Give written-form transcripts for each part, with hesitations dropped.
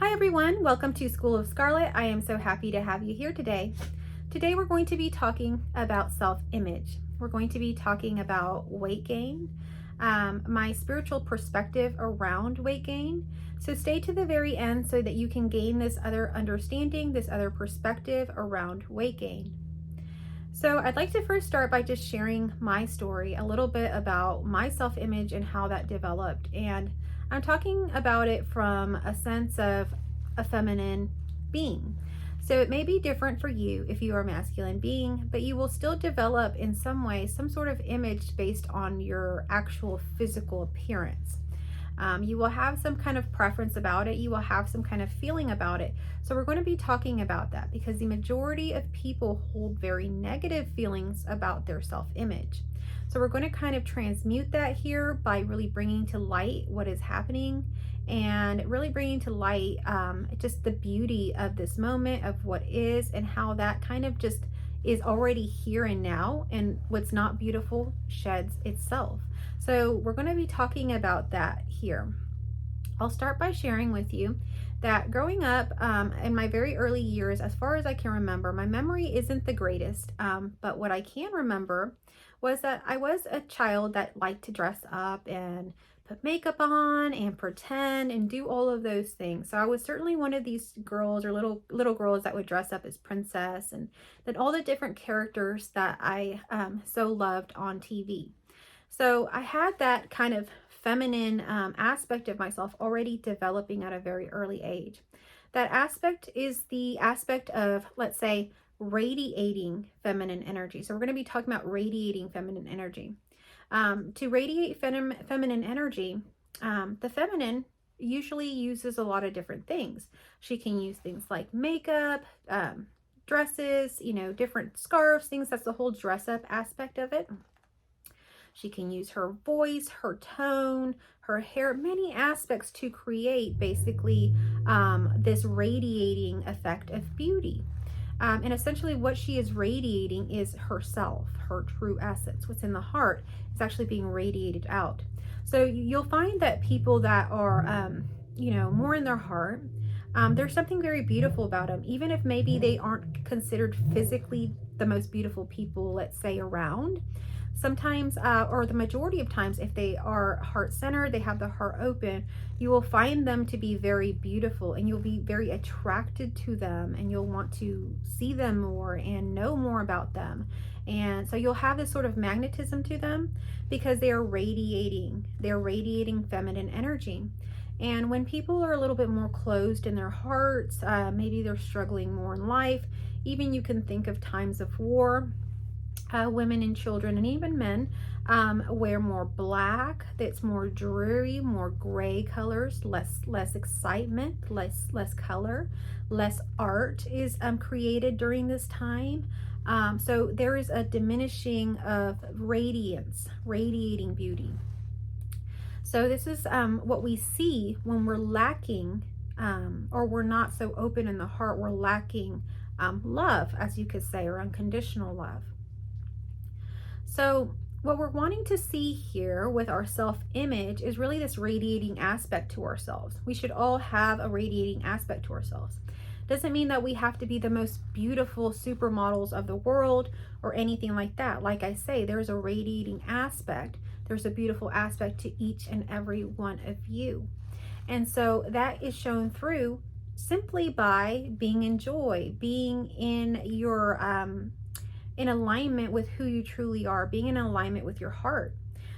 Hi everyone, welcome to School of Scarlett. I am so happy to have you here today. Today we're going to be talking about self-image. We're going to be talking about weight gain, my spiritual perspective around weight gain. So stay to the very end so that you can gain this other understanding, this other perspective around weight gain. So I'd like to first start by just sharing my story, a little bit about my self-image and how that developed. And I'm talking about it from a sense of a feminine being. So it may be different for you if you are a masculine being, but you will still develop in some way some sort of image based on your actual physical appearance. You will have some kind of preference about it. You will have some kind of feeling about it. So we're going to be talking about that because the majority of people hold very negative feelings about their self-image. So we're going to kind of transmute that here by really bringing to light what is happening and really bringing to light just the beauty of this moment, of what is, and how that kind of just is already here and now, and what's not beautiful sheds itself. So we're going to be talking about that here. I'll start by sharing with you that growing up in my very early years, as far as I can remember, my memory isn't the greatest, but what I can remember was that I was a child that liked to dress up and put makeup on and pretend and do all of those things. So I was certainly one of these girls, or little girls, that would dress up as princess, and then all the different characters that I so loved on TV. So I had that kind of feminine aspect of myself already developing at a very early age. That aspect is the aspect of, let's say, radiating feminine energy. So we're going to be talking about radiating feminine energy. To radiate feminine energy, the feminine usually uses a lot of different things. She can use things like makeup, dresses, different scarves, things. That's the whole dress up aspect of it. She can use her voice, her tone, her hair, many aspects to create basically this radiating effect of beauty. And essentially what she is radiating is herself, her true essence. What's in the heart is actually being radiated out. So you'll find that people that are, more in their heart, there's something very beautiful about them, even if maybe they aren't considered physically the most beautiful people, let's say, around. Sometimes, or the majority of times, if they are heart-centered, they have the heart open, you will find them to be very beautiful, and you'll be very attracted to them, and you'll want to see them more and know more about them. And so you'll have this sort of magnetism to them because they're radiating feminine energy. And when people are a little bit more closed in their hearts, maybe they're struggling more in life, even you can think of times of war. Women and children and even men wear more black. That's more dreary, more gray colors, less excitement, less color, less art is created during this time. So there is a diminishing of radiance, radiating beauty. So this is what we see when we're lacking or we're not so open in the heart. We're lacking love, as you could say, or unconditional love. So what we're wanting to see here with our self-image is really this radiating aspect to ourselves. We should all have a radiating aspect to ourselves. Doesn't mean that we have to be the most beautiful supermodels of the world or anything like that. Like I say, there's a radiating aspect. There's a beautiful aspect to each and every one of you. And so that is shown through simply by being in joy, being in your in alignment with who you truly are, being in alignment with your heart.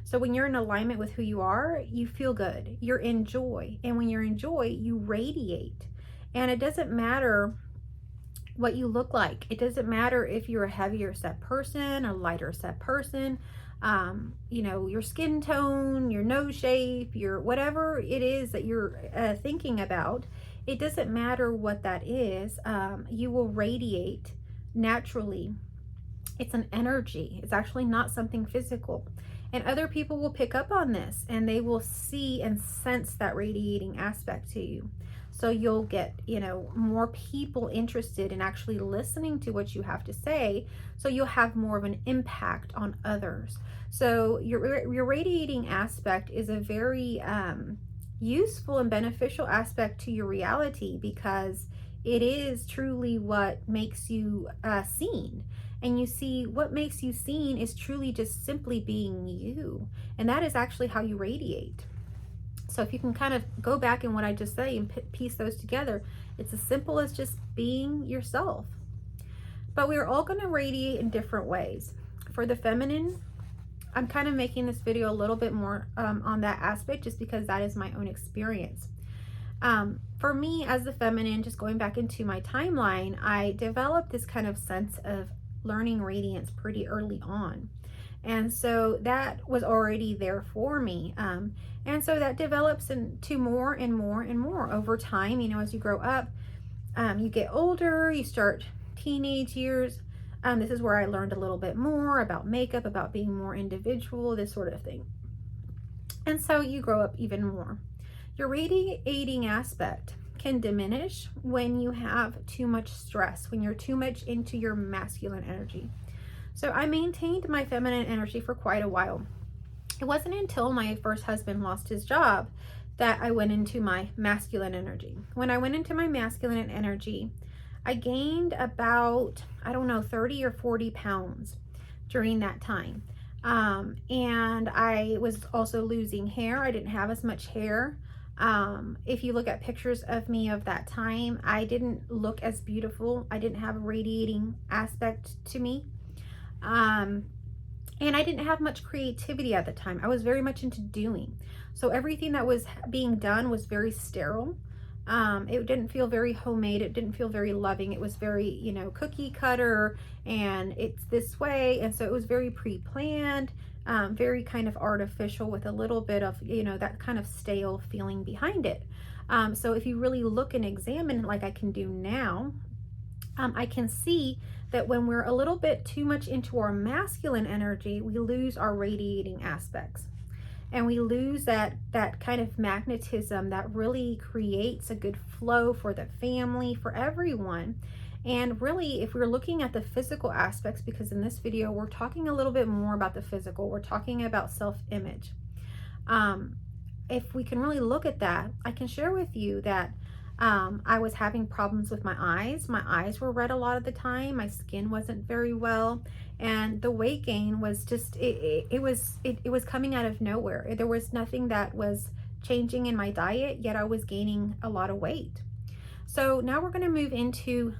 So when you're in alignment with who you are, you feel good, you're in joy. And when you're in joy, you radiate. And it doesn't matter what you look like. It doesn't matter if you're a heavier set person, a lighter set person, your skin tone, your nose shape, your whatever it is that you're thinking about. It doesn't matter what that is. You will radiate naturally. It's an energy. It's actually not something physical. And other people will pick up on this, and they will see and sense that radiating aspect to you. So you'll get, more people interested in actually listening to what you have to say. So you'll have more of an impact on others. So your radiating aspect is a very useful and beneficial aspect to your reality, because it is truly what makes you seen. And you see, what makes you seen is truly just simply being you. And that is actually how you radiate. So if you can kind of go back in what I just say and piece those together, it's as simple as just being yourself. But we're all going to radiate in different ways. For the feminine, I'm kind of making this video a little bit more on that aspect, just because that is my own experience. For me as the feminine, just going back into my timeline, I developed this kind of sense of learning radiance pretty early on. And so that was already there for me. And so that develops into more and more and more over time. You know, as you grow up, you get older, you start teenage years. This is where I learned a little bit more about makeup, about being more individual, this sort of thing. And so you grow up even more. Your radiating aspect can diminish when you have too much stress, when you're too much into your masculine energy. So I maintained my feminine energy for quite a while. It wasn't until my first husband lost his job that I went into my masculine energy. When I went into my masculine energy, I gained about, I don't know, 30 or 40 pounds during that time. And I was also losing hair. I didn't have as much hair. If you look at pictures of me of that time, I didn't look as beautiful. I didn't have a radiating aspect to me. And I didn't have much creativity at the time. I was very much into doing. So everything that was being done was very sterile. It didn't feel very homemade. It didn't feel very loving. It was very, you know, cookie cutter, and it's this way. And so it was very pre-planned, very kind of artificial, with a little bit of, you know, that kind of stale feeling behind it. So if you really look and examine, like I can do now, I can see that when we're a little bit too much into our masculine energy, we lose our radiating aspects. And we lose that kind of magnetism that really creates a good flow for the family, for everyone. And really, if we're looking at the physical aspects, because in this video, we're talking a little bit more about the physical, we're talking about self-image. If we can really look at that, I can share with you that I was having problems with my eyes. My eyes were red a lot of the time. My skin wasn't very well. And the weight gain was just, it was coming out of nowhere. There was nothing that was changing in my diet, yet I was gaining a lot of weight. So now we're going to move into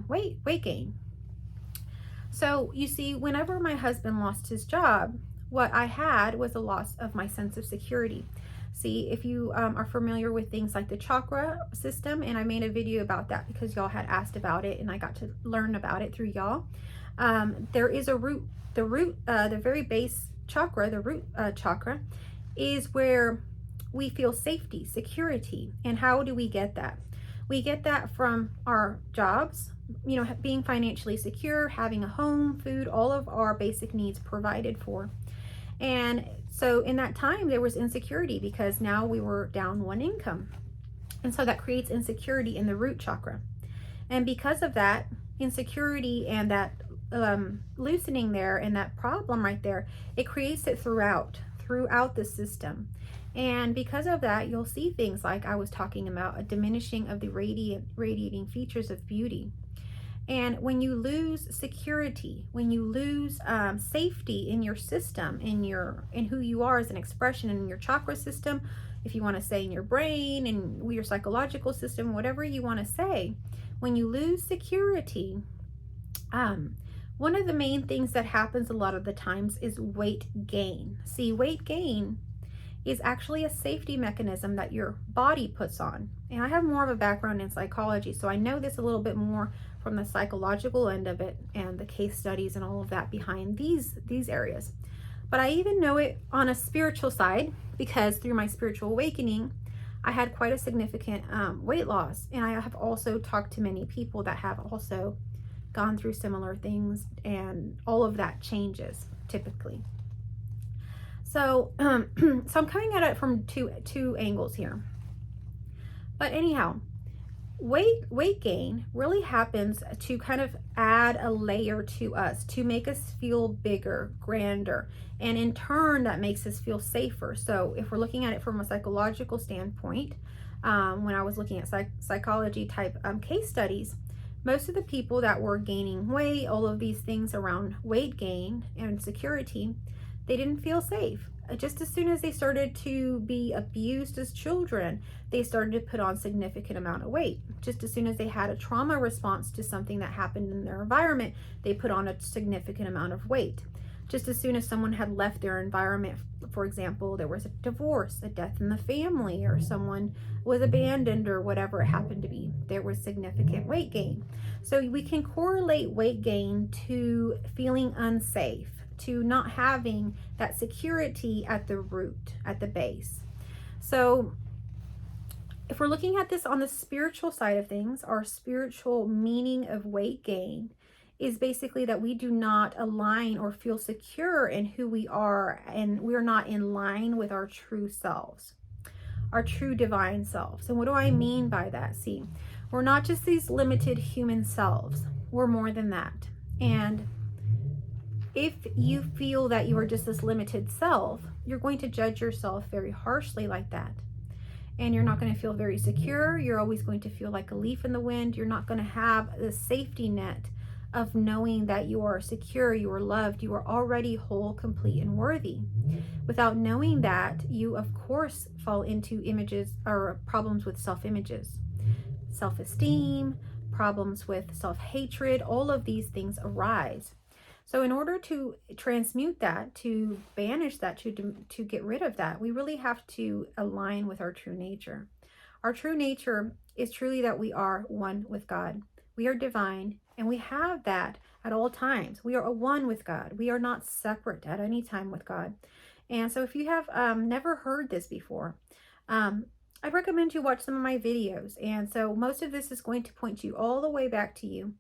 weight gain. So you see, whenever my husband lost his job, what I had was a loss of my sense of security. See, if you are familiar with things like the chakra system, and I made a video about that because y'all had asked about it and I got to learn about it through y'all. There is a root, the very base chakra, the root chakra, is where we feel safety, security. And how do we get that? We get that from our jobs, you know, being financially secure, having a home, food, all of our basic needs provided for. And so in that time, there was insecurity because now we were down one income. And so that creates insecurity in the root chakra. And because of that insecurity and that loosening there and that problem right there, it creates it throughout the system. And because of that, you'll see things like I was talking about, a diminishing of the radiating features of beauty. And when you lose security, when you lose safety in your system, in who you are as an expression, in your chakra system, if you want to say in your brain, and your psychological system, whatever you want to say, when you lose security, one of the main things that happens a lot of the times is weight gain. See, weight gain is actually a safety mechanism that your body puts on. And I have more of a background in psychology, so I know this a little bit more from the psychological end of it and the case studies and all of that behind these areas. But I even know it on a spiritual side, because through my spiritual awakening, I had quite a significant weight loss. And I have also talked to many people that have also gone through similar things, and all of that changes typically. So, so I'm coming at it from two angles here. But anyhow, Weight gain really happens to kind of add a layer to us, to make us feel bigger, grander, and in turn that makes us feel safer. So if we're looking at it from a psychological standpoint, when I was looking at psychology type case studies, most of the people that were gaining weight, all of these things around weight gain and security, they didn't feel safe. Just as soon as they started to be abused as children, they started to put on significant amount of weight. Just as soon as they had a trauma response to something that happened in their environment, they put on a significant amount of weight. Just as soon as someone had left their environment, for example, there was a divorce, a death in the family, or someone was abandoned or whatever it happened to be, there was significant weight gain. So we can correlate weight gain to feeling unsafe, to not having that security at the root, at the base. So if we're looking at this on the spiritual side of things, our spiritual meaning of weight gain is basically that we do not align or feel secure in who we are, and we're not in line with our true selves, our true divine selves. And what do I mean by that? See, we're not just these limited human selves, we're more than that. And if you feel that you are just this limited self, you're going to judge yourself very harshly like that. And you're not going to feel very secure. You're always going to feel like a leaf in the wind. You're not going to have the safety net of knowing that you are secure, you are loved, you are already whole, complete, and worthy. Without knowing that, you of course fall into images or problems with self-images, self-esteem, problems with self-hatred. All of these things arise. So in order to transmute that, to banish that, to get rid of that, we really have to align with our true nature. Our true nature is truly that we are one with God. We are divine, and we have that at all times. We are one with God. We are not separate at any time with God. And so if you have never heard this before, I recommend you watch some of my videos. And so most of this is going to point you all the way back to you,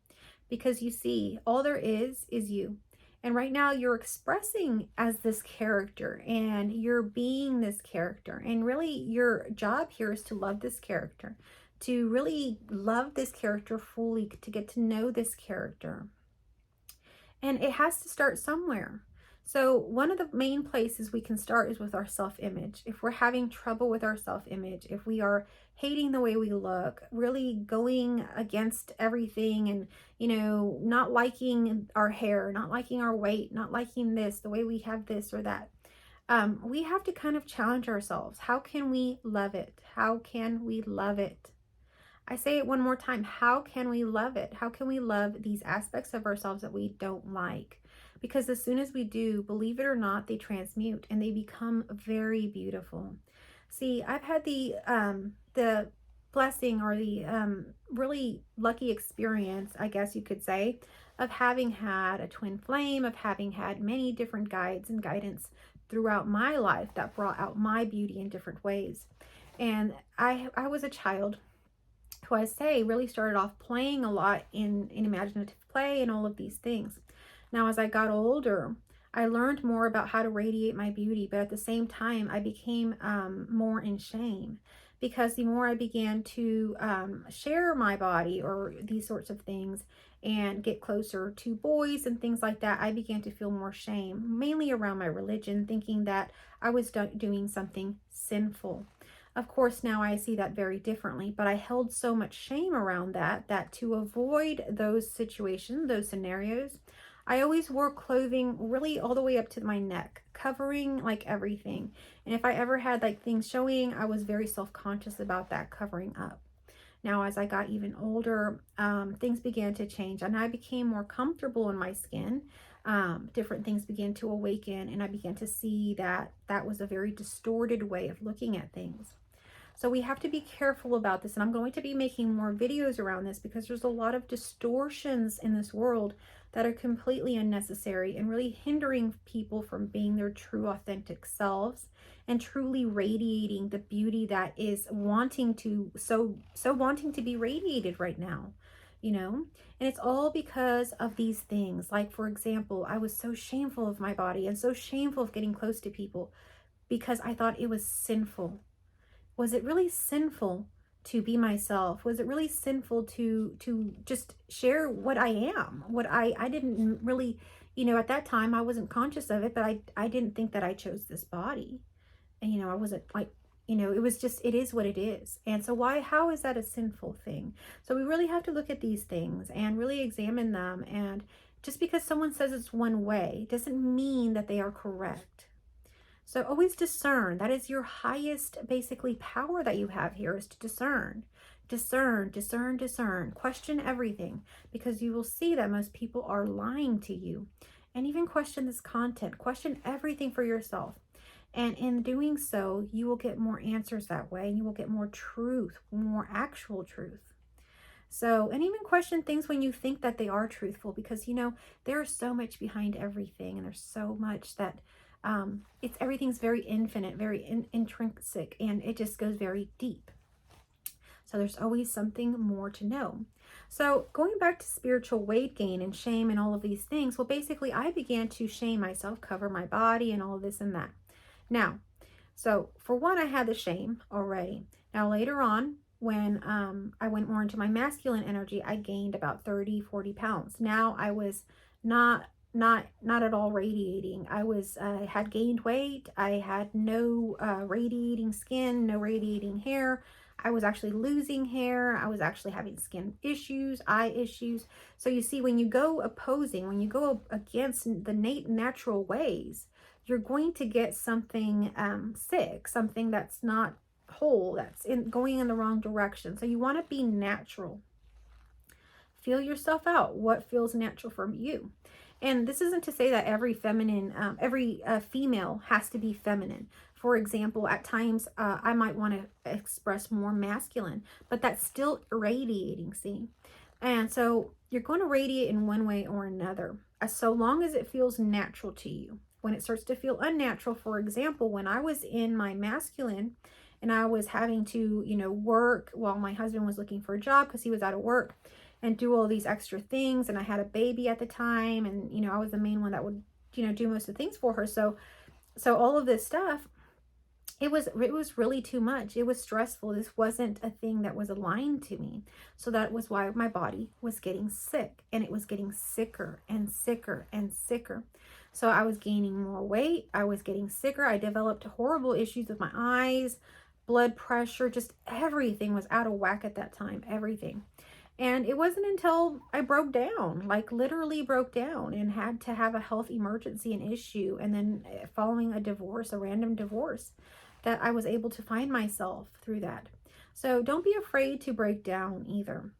because you see, all there is you. And right now you're expressing as this character, and you're being this character. And really your job here is to love this character, to really love this character fully, to get to know this character. And it has to start somewhere. So one of the main places we can start is with our self-image. If we're having trouble with our self-image, if we are hating the way we look, really going against everything, and, you know, not liking our hair, not liking our weight, not liking this, the way we have this or that, we have to kind of challenge ourselves. How can we love it? How can we love it? I say it one more time. How can we love it? How can we love these aspects of ourselves that we don't like? Because as soon as we do, believe it or not, they transmute and they become very beautiful. See, I've had the blessing, or the really lucky experience, I guess you could say, of having had a twin flame, of having had many different guides and guidance throughout my life that brought out my beauty in different ways. And I was a child who, I say, really started off playing a lot in imaginative play and all of these things. Now, as I got older, I learned more about how to radiate my beauty, but at the same time, I became more in shame, because the more I began to share my body or these sorts of things and get closer to boys and things like that, I began to feel more shame, mainly around my religion, thinking that I was doing something sinful. Of course, now I see that very differently, but I held so much shame around that to avoid those situations, those scenarios, I always wore clothing really all the way up to my neck, covering like everything. And if I ever had like things showing, I was very self-conscious about that covering up. Now, as I got even older, things began to change, and I became more comfortable in my skin. Different things began to awaken, and I began to see that that was a very distorted way of looking at things. So we have to be careful about this, and I'm going to be making more videos around this, because there's a lot of distortions in this world that are completely unnecessary and really hindering people from being their true authentic selves and truly radiating the beauty that is wanting to wanting to be radiated right now, you know. And it's all because of these things. Like, for example, I was so shameful of my body and so shameful of getting close to people because I thought it was sinful. Was it really sinful to be myself? Was it really sinful to just share what I am? What I didn't really, at that time I wasn't conscious of it, but I didn't think that I chose this body. And I wasn't like, it was just, it is what it is. And so how is that a sinful thing? So we really have to look at these things and really examine them. And just because someone says it's one way doesn't mean that they are correct. So always discern. That is your highest, basically, power that you have here, is to discern. Discern, discern, discern. Question everything, because you will see that most people are lying to you. And even question this content. Question everything for yourself. And in doing so, you will get more answers that way, and you will get more truth, more actual truth. So, and even question things when you think that they are truthful, because, there's so much behind everything, and there's so much that everything's very infinite, very intrinsic, and it just goes very deep. So there's always something more to know. So going back to spiritual weight gain and shame and all of these things, well, basically I began to shame myself, cover my body and all of this and that. Now, so for one, I had the shame already. Now later on, when I went more into my masculine energy, I gained about 30, 40 pounds. Now I was not at all radiating. I had gained weight. I had no radiating skin, no radiating hair. I was actually losing hair. I was actually having skin issues, eye issues. So you see, when you go opposing, when you go against the natural ways, you're going to get something sick, something that's not whole, that's going in the wrong direction. So you want to be natural. Feel yourself out. What feels natural for you? And this isn't to say that every female has to be feminine. For example, at times I might want to express more masculine, but that's still radiating, see? And so you're going to radiate in one way or another, so long as it feels natural to you. When it starts to feel unnatural, for example, when I was in my masculine and I was having to, work while my husband was looking for a job because he was out of work, and do all these extra things, and I had a baby at the time, and I was the main one that would do most of the things for her. So all of this stuff, it was really too much. It was stressful. This wasn't a thing that was aligned to me. So that was why my body was getting sick, and it was getting sicker and sicker and sicker. So I was gaining more weight. I was getting sicker. I developed horrible issues with my eyes, blood pressure, just everything was out of whack at that time, everything. And it wasn't until I broke down, like literally broke down, and had to have a health emergency and issue, and then following a divorce, a random divorce, that I was able to find myself through that. So don't be afraid to break down either.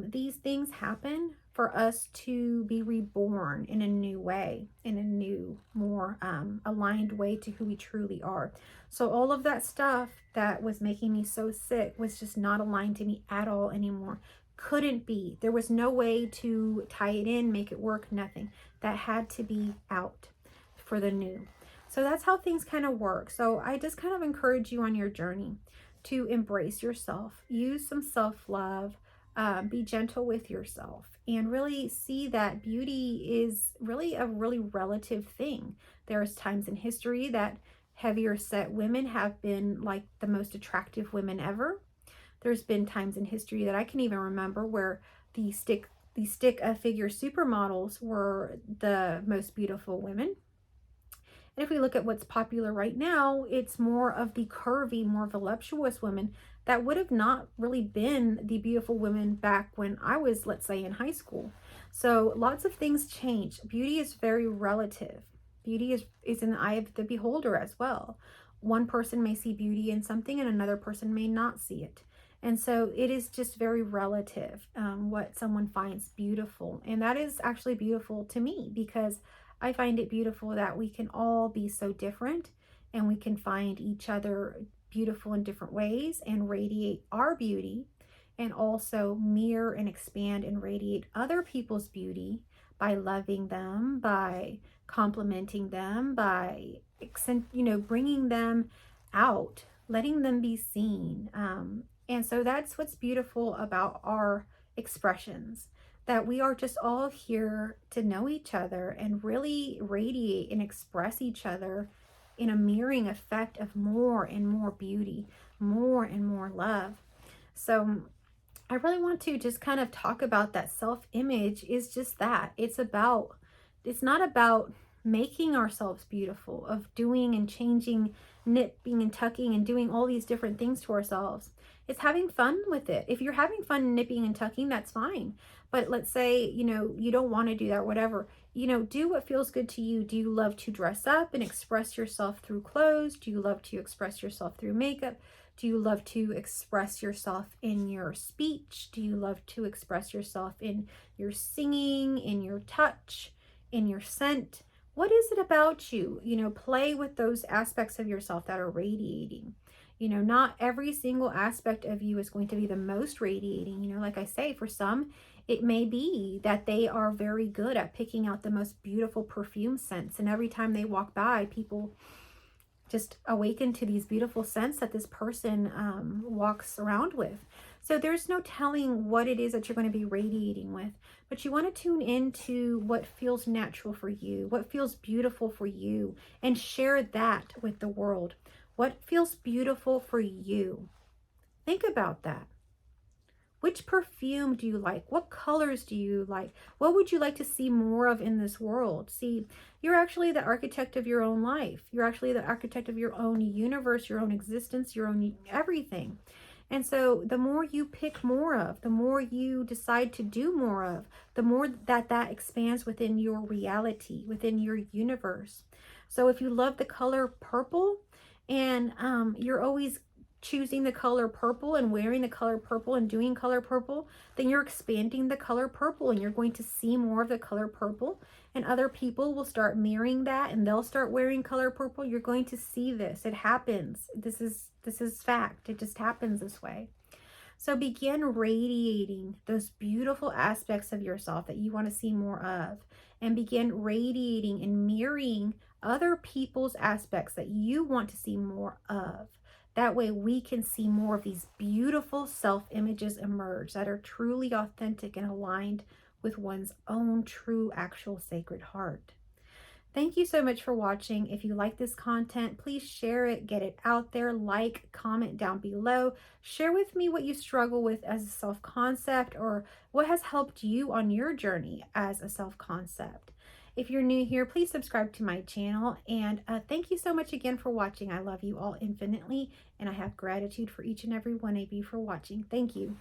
These things happen for us to be reborn in a new way, in a new, more aligned way to who we truly are. So all of that stuff that was making me so sick was just not aligned to me at all anymore. Couldn't be. There was no way to tie it in, make it work, nothing. That had to be out for the new. So that's how things kind of work. So I just kind of encourage you on your journey to embrace yourself, use some self-love, be gentle with yourself, and really see that beauty is really a really relative thing. There's times in history that heavier set women have been like the most attractive women ever. There's been times in history that I can even remember where the stick figure supermodels were the most beautiful women. And if we look at what's popular right now, it's more of the curvy, more voluptuous women that would have not really been the beautiful women back when I was, let's say, in high school. So lots of things change. Beauty is very relative. Beauty is in the eye of the beholder as well. One person may see beauty in something and another person may not see it. And so it is just very relative what someone finds beautiful. And that is actually beautiful to me, because I find it beautiful that we can all be so different, and we can find each other beautiful in different ways and radiate our beauty, and also mirror and expand and radiate other people's beauty by loving them, by complimenting them, by bringing them out, letting them be seen. And so that's what's beautiful about our expressions, that we are just all here to know each other and really radiate and express each other in a mirroring effect of more and more beauty, more and more love. So I really want to just kind of talk about that self-image is just that. It's not about making ourselves beautiful, of doing and changing, nipping and tucking and doing all these different things to ourselves. It's having fun with it. If you're having fun nipping and tucking, that's fine. But let's say, you don't want to do that, whatever. Do what feels good to you. Do you love to dress up and express yourself through clothes? Do you love to express yourself through makeup? Do you love to express yourself in your speech? Do you love to express yourself in your singing, in your touch, in your scent? What is it about you? Play with those aspects of yourself that are radiating. Not every single aspect of you is going to be the most radiating. Like I say, for some, it may be that they are very good at picking out the most beautiful perfume scents. And every time they walk by, people just awaken to these beautiful scents that this person walks around with. So there's no telling what it is that you're going to be radiating with, but you want to tune into what feels natural for you, what feels beautiful for you, and share that with the world. What feels beautiful for you? Think about that. Which perfume do you like? What colors do you like? What would you like to see more of in this world? See, you're actually the architect of your own life. You're actually the architect of your own universe, your own existence, your own everything. And so the more you pick more of, the more you decide to do more of, the more that expands within your reality, within your universe. So if you love the color purple and you're always choosing the color purple and wearing the color purple and doing color purple, then you're expanding the color purple and you're going to see more of the color purple, and other people will start mirroring that and they'll start wearing color purple. You're going to see this. It happens. This is fact. It just happens this way. So begin radiating those beautiful aspects of yourself that you want to see more of, and begin radiating and mirroring other people's aspects that you want to see more of. That way we can see more of these beautiful self-images emerge that are truly authentic and aligned with one's own true, actual sacred heart. Thank you so much for watching. If you like this content, please share it, get it out there, like, comment down below. Share with me what you struggle with as a self-concept, or what has helped you on your journey as a self-concept. If you're new here, please subscribe to my channel, and thank you so much again for watching. I love you all infinitely, and I have gratitude for each and every one of you for watching. Thank you.